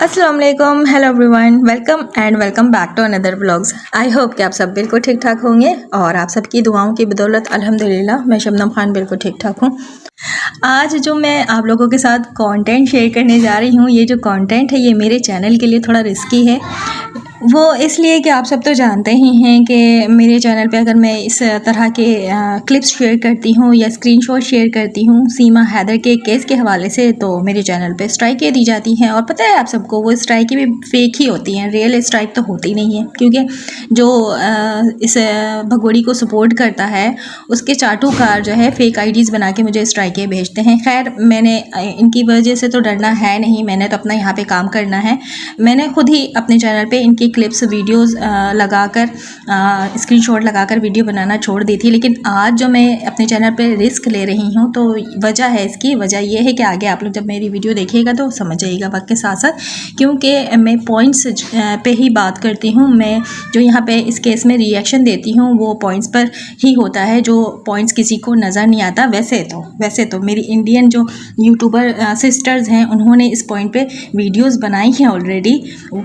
अस्सलाम वालेकुम, hello everyone, welcome back to another vlogs. I hope कि आप सब बिल्कुल ठीक ठाक होंगे और आप सबकी दुआओं की बदौलत अल्हम्दुलिल्लाह मैं शबनम खान बिल्कुल ठीक ठाक हूँ। आज जो मैं आप लोगों के साथ कंटेंट शेयर करने जा रही हूँ, ये जो कंटेंट है ये मेरे चैनल के लिए थोड़ा रिस्की है। वो इसलिए कि आप सब तो जानते ही हैं कि मेरे चैनल पे अगर मैं इस तरह के क्लिप्स शेयर करती हूँ या स्क्रीनशॉट शेयर करती हूँ सीमा हैदर के केस के हवाले से, तो मेरे चैनल पे स्ट्राइकें दी जाती हैं। और पता है आप सबको, वो स्ट्राइकें भी फेक ही होती हैं, रियल स्ट्राइक तो होती नहीं है, क्योंकि जो इस भगोड़ी को सपोर्ट करता है उसके चाटुकार जो है फेक आईडीज़ बना के मुझे स्ट्राइकें भेजते हैं। खैर, मैंने इनकी वजह से तो डरना है नहीं, मैंने तो अपना यहाँ पे काम करना है। मैंने खुद ही अपने चैनल पे इनकी क्लिप्स वीडियोस लगाकर स्क्रीनशॉट लगाकर वीडियो बनाना छोड़ दी थी, लेकिन आज जो मैं अपने चैनल पे रिस्क ले रही हूँ तो वजह है, इसकी वजह ये है कि आगे आप लोग जब मेरी वीडियो देखिएगा तो समझ जाइएगा वक्त के साथ साथ, क्योंकि मैं पॉइंट्स पे ही बात करती हूँ। मैं जो यहाँ पे इस केस में रिएक्शन देती हूँ वो पॉइंट्स पर ही होता है, जो पॉइंट्स किसी को नज़र नहीं आता। वैसे तो मेरी इंडियन जो यूट्यूबर सिस्टर्स हैं उन्होंने इस पॉइंट पे वीडियोस बनाई हैं ऑलरेडी।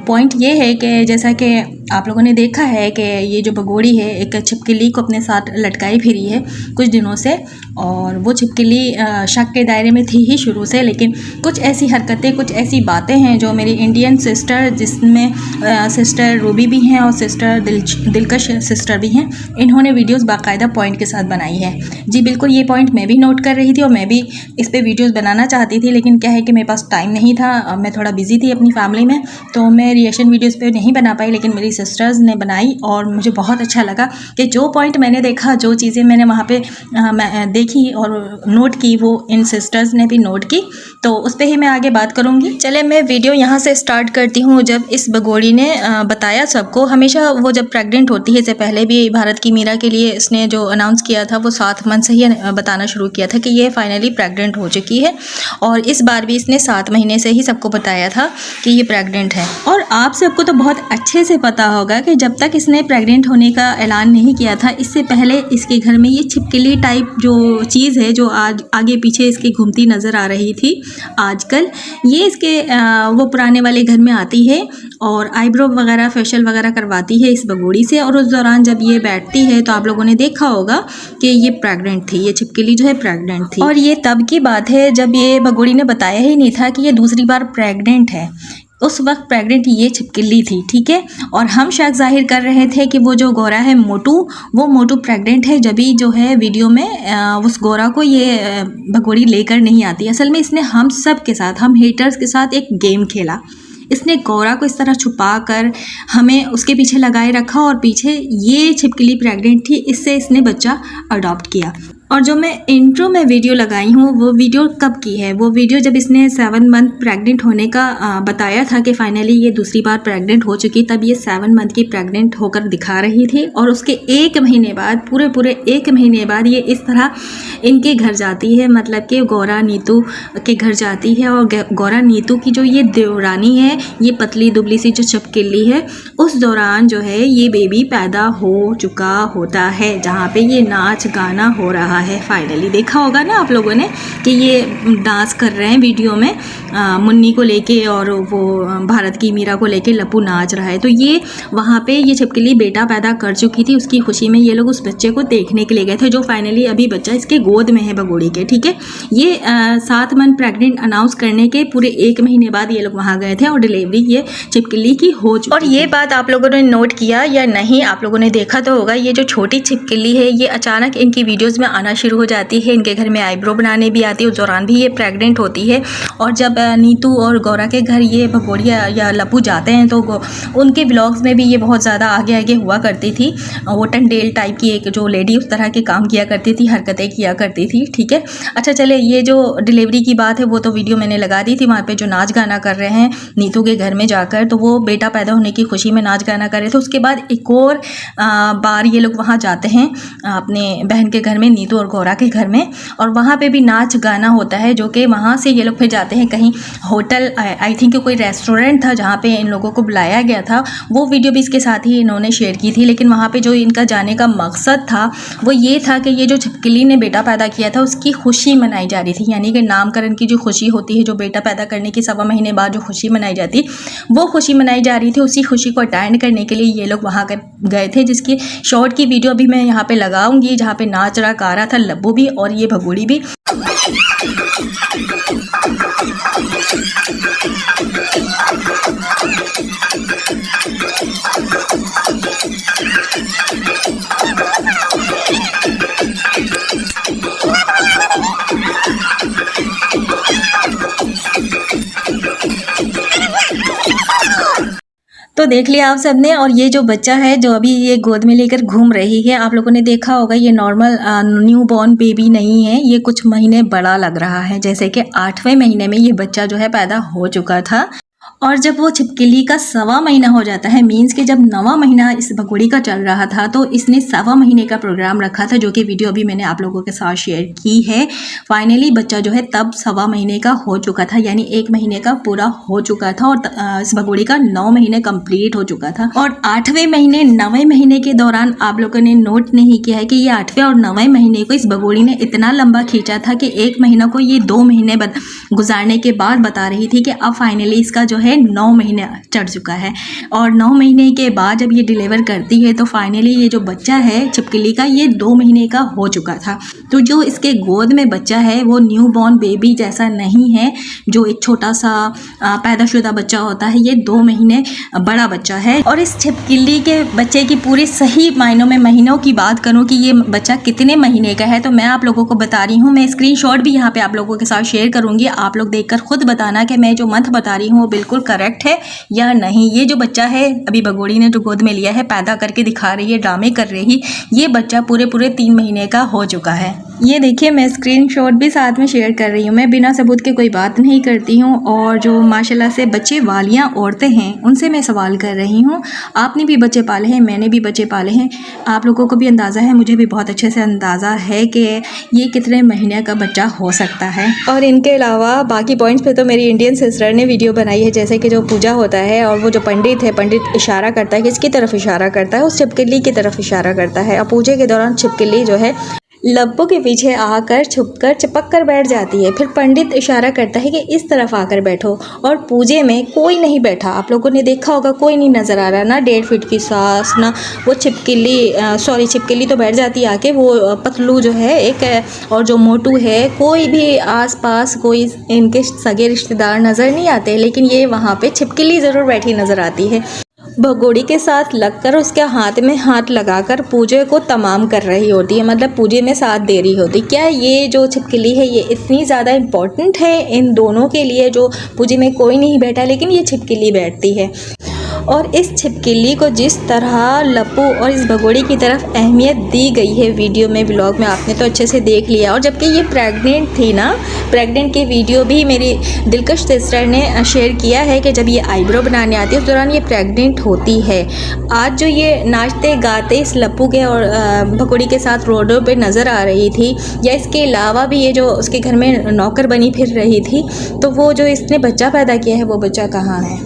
पॉइंट ये है कि जैसा कि आप लोगों ने देखा है कि ये जो भगोड़ी है एक छिपकली को अपने साथ लटकाई फिरी है कुछ दिनों से, और वो छिपकली शक के दायरे में थी ही शुरू से, लेकिन कुछ ऐसी हरकतें, कुछ ऐसी बातें हैं जो मेरी इंडियन सिस्टर, जिसमें सिस्टर रूबी भी हैं और सिस्टर दिलकश सिस्टर भी हैं, इन्होंने वीडियोस बाकायदा पॉइंट के साथ बनाई है। जी बिल्कुल, ये पॉइंट मैं भी नोट कर रही थी और मैं भी इस पर वीडियोज़ बनाना चाहती थी, लेकिन क्या है कि मेरे पास टाइम नहीं था, मैं थोड़ा बिजी थी अपनी फैमिली में, तो मैं रिएक्शन वीडियोज़ पे नहीं बना पाई। लेकिन मेरी सिस्टर्स ने बनाई और मुझे बहुत अच्छा लगा कि जो पॉइंट मैंने देखा, जो चीज़ें मैंने वहाँ पे देखी और नोट की, वो इन सिस्टर्स ने भी नोट की, तो उस पर ही मैं आगे बात करूँगी। चले मैं वीडियो यहाँ से स्टार्ट करती हूँ। जब इस भगोड़ी ने बताया सबको, हमेशा वो जब प्रेग्नेंट होती है, इससे पहले भी भारत की मीरा के लिए इसने जो अनाउंस किया था वो 7 मंथ से ही बताना शुरू किया था कि ये फाइनली प्रेग्नेंट हो चुकी है, और इस बार भी इसने 7 महीने से ही सबको बताया था कि ये प्रेग्नेंट है। और आप सबको तो बहुत अच्छे से पता होगा कि जब तक इसने प्रेग्नेंट होने का ऐलान नहीं किया था, इससे पहले इसके घर में ये छिपकली टाइप जो चीज़ है, जो आज आगे पीछे इसके घूमती नज़र आ रही थी आजकल, ये इसके वो पुराने वाले घर में आती है और आईब्रो वगैरह फेशियल वगैरह करवाती है इस भगोड़ी से। और उस दौरान जब ये बैठती है तो आप लोगों ने देखा होगा कि ये प्रेग्नेंट थी, ये छिपकली जो है प्रेग्नेंट थी। और ये तब की बात है जब ये भगोड़ी ने बताया ही नहीं था कि ये दूसरी बार प्रेग्नेंट है। उस वक्त प्रेग्नेंट ये छिपकली थी, ठीक है। और हम शक जाहिर कर रहे थे कि वो जो गोरा है मोटू, वो मोटू प्रेग्नेंट है, जब भी जो है वीडियो में उस गोरा को ये भगोड़ी लेकर नहीं आती। असल में इसने हम सब के साथ, हम हेटर्स के साथ एक गेम खेला। इसने गौरा को इस तरह छुपा कर हमें उसके पीछे लगाए रखा और पीछे ये छिपकली प्रेग्नेंट थी, इससे इसने बच्चा अडॉप्ट किया। और जो मैं इंट्रो में वीडियो लगाई हूँ वो वीडियो कब की है? वो वीडियो जब इसने 7 मंथ प्रेग्नेंट होने का बताया था कि फाइनली ये दूसरी बार प्रेग्नेंट हो चुकी, तब ये 7 मंथ की प्रेग्नेंट होकर दिखा रही थी। और उसके 1 महीने बाद, पूरे 1 महीने बाद ये इस तरह इनके घर जाती है, मतलब कि गौरा नीतू के घर जाती है। और गौरा नीतू की जो ये देवरानी है, ये पतली दुबली सी जो छिपकली है, उस दौरान जो है ये बेबी पैदा हो चुका होता है, जहाँ पे ये नाच गाना हो रहा है। फाइनली देखा होगा ना आप लोगों ने कि ये डांस कर रहे हैं वीडियो में, मुन्नी को लेके और वो भारत की मीरा को लेके लप्पू नाच रहा है। तो ये वहाँ पे ये छिपकली बेटा पैदा कर चुकी थी, उसकी खुशी में ये लोग उस बच्चे को देखने के लिए गए थे, जो फाइनली अभी बच्चा इसके गोद में है भगोड़ी के, ठीक है। ये 7 मंथ प्रेग्नेंट अनाउंस करने के पूरे 1 महीने बाद ये लोग वहाँ गए थे और डिलीवरी ये छिपकली की हो चुकी। और ये बात आप लोगों ने नोट किया या नहीं, आप लोगों ने देखा तो होगा, ये जो छोटी छिपकली है ये अचानक इनकी वीडियोज़ में आना शुरू हो जाती है। इनके घर में आईब्रो बनाने भी आती है, उस दौरान भी ये प्रेग्नेंट होती है। और जब नीतू और गौरा के घर ये भगोड़िया या लप्पू जाते हैं तो उनके व्लॉग्स में भी ये बहुत ज़्यादा आगे हुआ करती थी। वो टंडेल टाइप की एक जो लेडी उस तरह के काम किया करती थी, हरकतें किया करती थी, ठीक है। अच्छा चले, ये जो डिलीवरी की बात है वो तो वीडियो मैंने लगा दी थी। वहाँ पर जो नाच गाना कर रहे हैं नीतू के घर में जाकर, तो वो बेटा पैदा होने की खुशी में नाच गाना कर रहे थे। उसके बाद एक और बार ये लोग वहाँ जाते हैं अपने बहन के घर में, नीतू मोटू और गोरा के घर में, और वहाँ पे भी नाच गाना होता है, जो कि वहाँ से ये लोग फिर जाते हैं कहीं होटल, आई थिंक कोई रेस्टोरेंट था जहाँ पे इन लोगों को बुलाया गया था। वो वीडियो भी इसके साथ ही इन्होंने शेयर की थी। लेकिन वहाँ पे जो इनका जाने का मकसद था वो ये था कि ये जो छिपकली ने बेटा पैदा किया था उसकी खुशी मनाई जा रही थी, यानी कि नामकरण की जो खुशी होती है, जो बेटा पैदा करने की 1.25 महीने बाद जो खुशी मनाई जाती, वो खुशी मनाई जा रही थी। उसी खुशी को अटेंड करने के लिए ये लोग वहाँ गए थे, जिसकी शॉर्ट की वीडियो भी मैं यहाँ पे लगाऊंगी, जहाँ पे नाच रहा गा रहा था लब्बू भी और ये भगोड़ी भी। तो देख लिया आप सबने। और ये जो बच्चा है जो अभी ये गोद में लेकर घूम रही है, आप लोगों ने देखा होगा, ये नॉर्मल न्यू बॉर्न बेबी नहीं है, ये कुछ महीने बड़ा लग रहा है, जैसे कि 8वें महीने में ये बच्चा जो है पैदा हो चुका था। और जब वो छिपकली का 1.25 महीना हो जाता है, मीन्स कि जब 9वां महीना इस भगोड़ी का चल रहा था, तो इसने 1.25 महीने का प्रोग्राम रखा था, जो कि वीडियो अभी मैंने आप लोगों के साथ शेयर की है। फाइनली बच्चा जो है तब 1.25 महीने का हो चुका था, यानी 1 महीने का पूरा हो चुका था, और इस भगोड़ी का 9 महीने कंप्लीट हो चुका था। और 8वें महीने 9वें महीने के दौरान आप लोगों ने नोट नहीं किया है कि ये 8वें और 9वें महीने को इस भगोड़ी ने इतना लंबा खींचा था कि 1 महीना को ये 2 महीने गुजारने के बाद बता रही थी कि अब फाइनली इसका जो है 9 महीने चढ़ चुका है। और 9 महीने के बाद जब ये डिलीवर करती है तो फाइनली ये जो बच्चा है छिपकली का, ये 2 महीने का हो चुका था। तो जो इसके गोद में बच्चा है वो न्यू बॉर्न बेबी जैसा नहीं है, जो एक छोटा सा पैदाशुदा बच्चा होता है, ये 2 महीने बड़ा बच्चा है। और इस छिपकली के बच्चे की पूरी सही मायनों में महीनों की बात करूँ कि ये बच्चा कितने महीने का है, तो मैं आप लोगों को बता रही हूँ। मैं स्क्रीनशॉट भी यहाँ पे आप लोगों के साथ शेयर करूँगी, आप लोग देखकर खुद बताना कि मैं जो मंथ बता रही हूँ वो बिल्कुल करेक्ट है या नहीं। ये जो बच्चा है अभी भगोड़ी ने जो गोद में लिया है, पैदा करके दिखा रही है, ड्रामे कर रही, ये बच्चा पूरे 3 महीने का हो चुका है। ये देखिए, मैं स्क्रीनशॉट भी साथ में शेयर कर रही हूँ। मैं बिना सबूत के कोई बात नहीं करती हूँ, और जो माशाल्लाह से बच्चे वालियाँ औरतें हैं उनसे मैं सवाल कर रही हूँ। आपने भी बच्चे पाले हैं, मैंने भी बच्चे पाले हैं, आप लोगों को भी अंदाज़ा है, मुझे भी बहुत अच्छे से अंदाज़ा है कि ये कितने महीने का बच्चा हो सकता है। और इनके अलावा बाकी पॉइंट्स पे तो मेरी इंडियन सिस्टर ने वीडियो बनाई है, जैसे कि जो पूजा होता है और वो जो पंडित है, पंडित इशारा करता है, किसकी तरफ इशारा करता है, उस छिपकली की तरफ इशारा करता है। और पूजे के दौरान छिपकली जो है लब्बों के पीछे आकर छुपकर चिपक कर बैठ जाती है। फिर पंडित इशारा करता है कि इस तरफ आकर बैठो, और पूजे में कोई नहीं बैठा। आप लोगों ने देखा होगा, कोई नहीं नज़र आ रहा, ना 1.5 फीट की सास, ना वो छिपकली तो बैठ जाती है आके, वो पतलू जो है एक, और जो मोटू है, कोई भी आसपास कोई इनके सगे रिश्तेदार नज़र नहीं आते। लेकिन ये वहाँ पे छिपकली ज़रूर बैठी नज़र आती है, भगोड़ी के साथ लगकर उसके हाथ में हाथ लगाकर पूजे को तमाम कर रही होती है, मतलब पूजे में साथ दे रही होती। क्या ये जो छिपकली है ये इतनी ज़्यादा इम्पोर्टेंट है इन दोनों के लिए, जो पूजे में कोई नहीं बैठा लेकिन ये छिपकली बैठती है। और इस छिपकली को जिस तरह लप्पू और इस भगोड़ी की तरफ अहमियत दी गई है वीडियो में, व्लॉग में, आपने तो अच्छे से देख लिया। और जबकि ये प्रेग्नेंट थी ना, प्रेग्नेंट की वीडियो भी मेरी दिलकश सिस्टर ने शेयर किया है कि जब ये आईब्रो बनाने आती है उस दौरान ये प्रेग्नेंट होती है। आज जो ये नाचते गाते इस लप्पू के और भगोड़ी के साथ रोडों पे नज़र आ रही थी, या इसके अलावा भी ये जो उसके घर में नौकर बनी फिर रही थी, तो वो जो इसने बच्चा पैदा किया है वो बच्चा कहाँ है,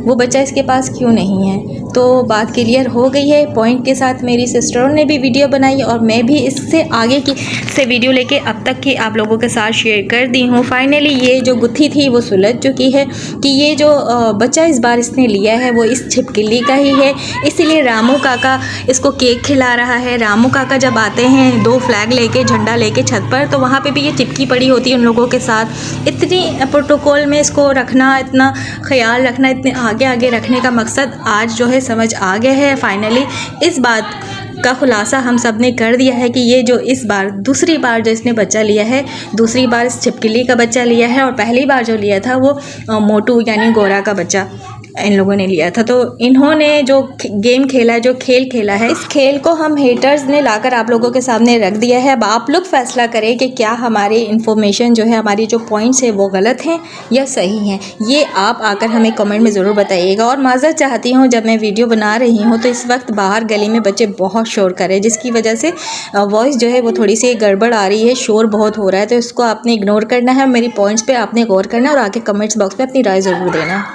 वो बच्चा इसके पास क्यों नहीं है। तो बात क्लियर हो गई है। पॉइंट के साथ मेरी सिस्टरों ने भी वीडियो बनाई और मैं भी इससे आगे की से वीडियो लेके अब तक की आप लोगों के साथ शेयर कर दी हूँ। फाइनली ये जो गुत्थी थी वो सुलझ चुकी है कि ये जो बच्चा इस बार इसने लिया है वो इस छिपकली का ही है। इसीलिए रामू काका इसको केक खिला रहा है। रामू काका जब आते हैं 2 फ्लैग लेके, झंडा लेके छत पर, तो वहाँ पे भी ये चिपकी पड़ी होती है उन लोगों के साथ। इतनी प्रोटोकॉल में इसको रखना, इतना ख्याल रखना, इतने आगे आगे रखने का मकसद आज जो है समझ आ गया है। फाइनली इस बात का खुलासा हम सब ने कर दिया है कि ये जो इस बार दूसरी बार जो इसने बच्चा लिया है, दूसरी बार इस छिपकली का बच्चा लिया है, और पहली बार जो लिया था वो मोटू यानी गोरा का बच्चा। इन लोगों ने लिया था। तो इन्होंने जो गेम खेला है, जो खेल खेला है, इस खेल को हम हेटर्स ने लाकर आप लोगों के सामने रख दिया है। अब आप लोग फैसला करें कि क्या हमारी इन्फॉर्मेशन जो है, हमारी जो पॉइंट्स है वो गलत हैं या सही हैं। ये आप आकर हमें कमेंट में ज़रूर बताइएगा। और माज़रत चाहती हूँ, जब मैं वीडियो बना रही हूँ तो इस वक्त बाहर गली में बच्चे बहुत शोर कर रहे हैं, जिसकी वजह से वॉइस जो है वो थोड़ी सी गड़बड़ आ रही है, शोर बहुत हो रहा है। तो इसको आपने इग्नोर करना है, मेरी पॉइंट्स पे आपने गौर करना है और आके कमेंट्स बॉक्स में अपनी राय ज़रूर देना।